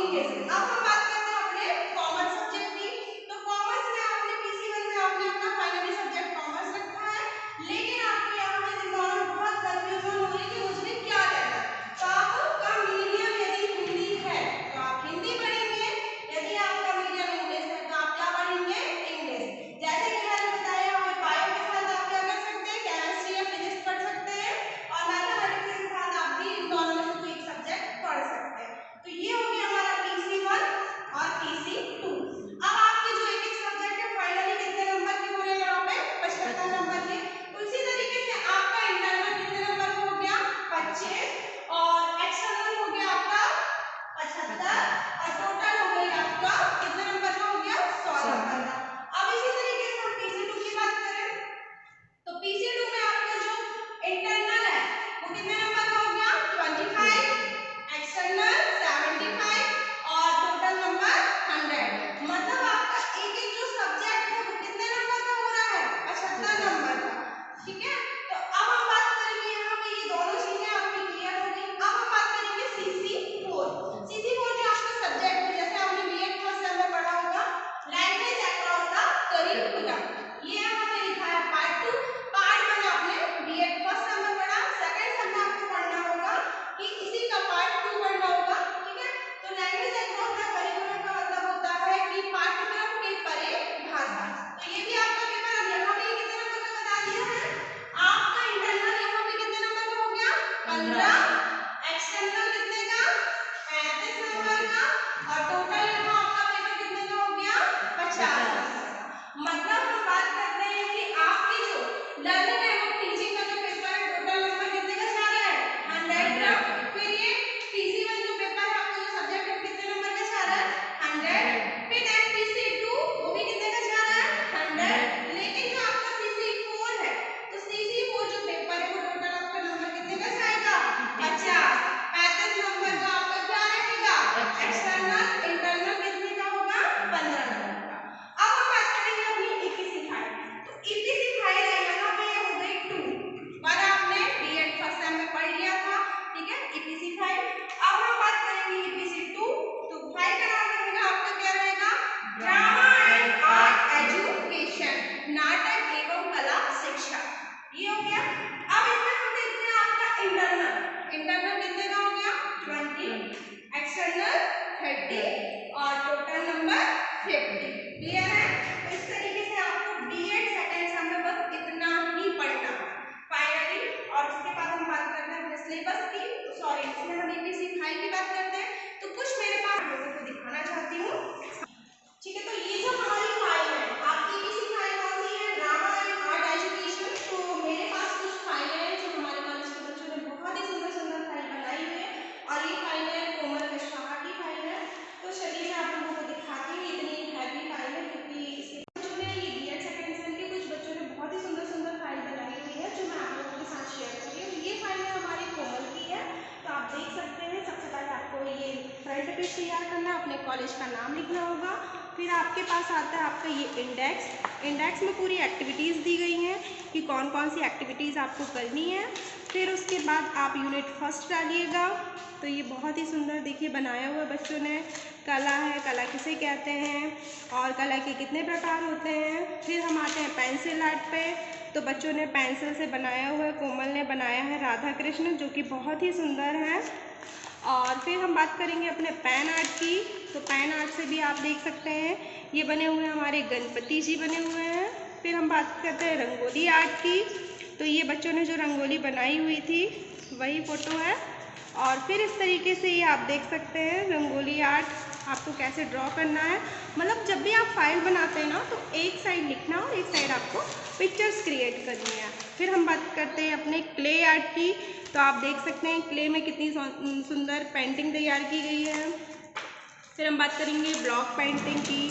English. अब हम बात करते हैं अपने कॉमर्स सब्जेक्ट की। तो कॉमर्स में आपने PC1 में आपने अपना फाइनली सब्जेक्ट कॉमर्स रखा है, लेकिन आपको यहाँ पे दिमाग में बहुत कंफ्यूजन हो रही है कि मुझे क्या लेना है। तो आपका मीडियम यदि हिंदी है तो आप हिंदी पढ़ेंगे, यदि आपका मीडियम इंग्लिश है तो आप क्या पढ़ेंगे, इंग्लिश। जैसे कि मैंने बताया हमें बायो के साथ आप क्या कर सकते हैं, केमिस्ट्री या फिजिक्स पढ़ सकते हैं, और मैथमेटिक्स के साथ आप भी इन दोनों में से कोई एक सब्जेक्ट पढ़ सकते हैं। तो ये हो गया हमारा PC1 और PC2। अब आपके जो एक एक सब्जेक्ट है फाइनली कितने नंबर के हो रहे हैं यहाँ पे, 75 नंबर के। तो इसी तरीके से आपका इंटरनल कितने नंबर का हो गया, 25, और एक्सटर्नल हो गया आपका 75, और टोटल हो गई आपका कितने नंबर का हो गया, 100 नंबर का। अब इसी तरीके से हम PC2 की बात करें तो PC2 में आपका जो इंटरनल है वो कितने नंबर का हो गया, 25, एक्सटर्नल 75, और टोटल नंबर 100। मतलब आपका एक एक जो सब्जेक्ट है वो कितने नंबर का हो रहा है, 75 नंबर का। ठीक है, तो अब हम बात करेंगे यहाँ पे, ये दोनों चीजें आपकी क्लियर हो गई। अब हम बात करेंगे CC4। CC4 जो आपका सब्जेक्ट है, जैसे आपने B.Ed फर्स्ट सेम में पढ़ा होगा, लैंग्वेज अक्रॉस द करिकुलम, ये यहाँ पे लिखा है पार्ट 2। पार्ट 1 आपने B.Ed फर्स्ट सेम में पढ़ा, सेकंड सेम में आपको पढ़ना होगा कि इसी का पार्ट 2 पढ़ना होगा। ठीक है, तो लैंग्वेज अक्रॉस द करिकुलम का मतलब होता है कि पाठ्यक्रम के परे भाषा। तो ये भी आपका पेपर अब यहाँ पे कितने नंबर का बता दिया है, आपका इंटरनल यहाँ पे कितने नंबर का हो गया, 15, एक्सटर्नल कितने का, 35 नंबर का, और टोटल यहाँ आपका पेपर कितने का हो गया, 50 नंबर का। मतलब हम बात करते हैं कि आपकी जो लर्निंग एवं टीचिंग का जो पेपर है टोटल नंबर कितने का जा रहा है, 100 का। फिर ये PC1 जो पेपर है आपका जो सब्जेक्ट है कितने नंबर का जा रहा है, 100। फिर PC2 वो भी कितने का जा रहा है, 100। लेकिन जो आपका CC4 है, तो CC4 जो पेपर है वो टोटल आपका नंबर कितने का जाएगा, 50। 35 नंबर का आपका क्या रहेगा, एक्सटर्नल। इंटरनल कितने का होगा, 15 नंबर का। अब हम बात करेंगे अपनी EPC फाइल। तो EPC फाइल है यहाँ पे हो गई 2, पर आपने B.Ed फर्स्ट सेम में पढ़ लिया था। ठीक है, EPC फाइल। अब हम बात करेंगे EPC2। तो फाइल का नाम रहेगा आपका क्या रहेगा, ड्रामा एंड आर्ट एजुकेशन, नाटक एवं कला शिक्षा। ये हो गया। अब इसमें हम देखते हैं आपका इंटरनल। इंटरनल कितने का हो गया, 20, एक्सटर्नल 30, और टोटल नंबर 50। क्लियर है। तो इस तरीके से आपको B.Ed सेकंड सेम में बस इतना ही पढ़ना फाइनली। और उसके बाद हम बात करते हैं अपने सिलेबस की, सॉरी इसमें हम EPC फाइल की बात करते हैं। तो कुछ मेरे पास लोगों को दिखाना चाहती हूँ। ठीक है, तो ये जो हमारी फाइल है, आपकी EPC फाइल कौन सी है, ड्रामा एंड आर्ट एजुकेशन। तो मेरे पास कुछ फाइलें हैं जो हमारे कॉलेज के बच्चों ने बहुत ही सुंदर सुंदर फाइल बनाई हुई है, और ये फाइल है कोमल कश्यप की फाइल है। तो चलिए मैं आप लोगों को दिखाती हूँ। इतनी हैवी फाइल है क्योंकि इसके बच्चों ने, ये B.Ed सेकंड सेम के कुछ बच्चों ने बहुत ही सुंदर सुंदर फाइल बनाई हुई है जो मैं आप लोगों के साथ शेयर कर रही हूँ। ये फाइल है हमारी कोमल की है। तो आप देख सकते हैं, सबसे पहले आपको ये फ्रंट पेज तैयार करना है, अपने कॉलेज का नाम लिखना होगा। फिर आपके पास आता है आपका ये इंडेक्स। इंडेक्स में पूरी एक्टिविटीज़ दी गई हैं कि कौन कौन सी एक्टिविटीज़ आपको करनी है। फिर उसके बाद आप यूनिट फर्स्ट डालिएगा। तो ये बहुत ही सुंदर देखिए बनाया हुआ बच्चों ने, कला है, कला किसे कहते हैं और कला के कितने प्रकार होते हैं। फिर हम आते हैं पेंसिल आर्ट पे। तो बच्चों ने पेंसिल से बनाया हुआ है, कोमल ने बनाया है राधा कृष्ण जो कि बहुत ही सुंदर है। और फिर हम बात करेंगे अपने पेन आर्ट की। तो पेन आर्ट से भी आप देख सकते हैं ये बने हुए हैं हमारे गणपति जी बने हुए हैं। फिर हम बात करते हैं रंगोली आर्ट की। तो ये बच्चों ने जो रंगोली बनाई हुई थी वही फ़ोटो है। और फिर इस तरीके से ये आप देख सकते हैं रंगोली आर्ट आपको कैसे ड्रॉ करना है। मतलब जब भी आप फाइल बनाते हैं ना तो एक साइड लिखना और एक साइड आपको पिक्चर्स क्रिएट करनी है। फिर हम बात करते हैं अपने क्ले आर्ट की। तो आप देख सकते हैं क्ले में कितनी सुंदर पेंटिंग तैयार की गई है। फिर हम बात करेंगे ब्लॉक पेंटिंग की।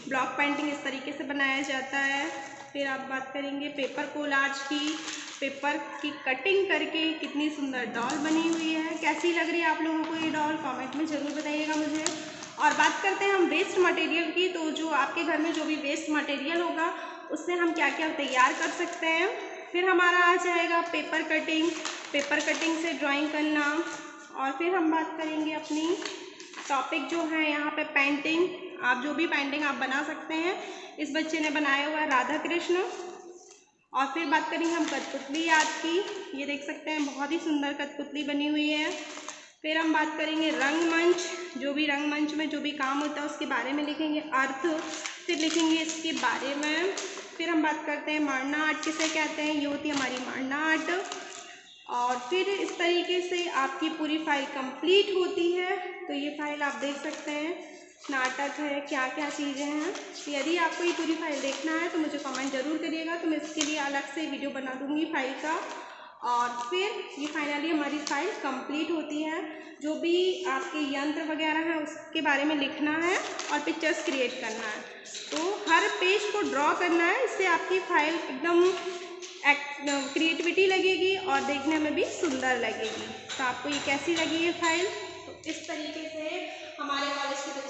ब्लॉक पेंटिंग इस तरीके से बनाया जाता है। फिर आप बात करेंगे पेपर कोलाज की। पेपर की कटिंग करके कितनी सुंदर डॉल बनी हुई है। कैसी लग रही है आप लोगों को ये डॉल, कमेंट में ज़रूर बताइएगा मुझे। और बात करते हैं हम वेस्ट मटेरियल की। तो जो आपके घर में जो भी वेस्ट मटेरियल होगा उससे हम क्या क्या तैयार कर सकते हैं। फिर हमारा आ जाएगा पेपर कटिंग। पेपर कटिंग से ड्राइंग करना। और फिर हम बात करेंगे अपनी टॉपिक जो है यहाँ पे पेंटिंग, आप जो भी पेंटिंग आप बना सकते हैं। इस बच्चे ने बनाया हुआ है राधा कृष्ण। और फिर बात करेंगे हम कठपुतली याद की, ये देख सकते हैं बहुत ही सुंदर कठपुतली बनी हुई है। फिर हम बात करेंगे रंगमंच, जो भी रंगमंच में जो भी काम होता है उसके बारे में लिखेंगे अर्थ, फिर लिखेंगे इसके बारे में। फिर हम बात करते हैं मांडना आर्ट किसे कहते हैं, ये होती है हमारी मांडना आर्ट। और फिर इस तरीके से आपकी पूरी फाइल कंप्लीट होती है। तो ये फाइल आप देख सकते हैं, नाटक है, क्या क्या चीज़ें हैं। यदि आपको ये पूरी फाइल देखना है तो मुझे कमेंट ज़रूर करिएगा, तो मैं इसके लिए अलग से वीडियो बना दूँगी फाइल का। और फिर ये फाइनली हमारी फाइल कंप्लीट होती है। जो भी आपके यंत्र वगैरह हैं उसके बारे में लिखना है और पिक्चर्स क्रिएट करना है। तो हर पेज को ड्रॉ करना है, इससे आपकी फाइल एकदम क्रिएटिविटी लगेगी और देखने में भी सुंदर लगेगी। तो आपको ये कैसी लगी ये फाइल? तो इस तरीके से हमारे कॉलेज की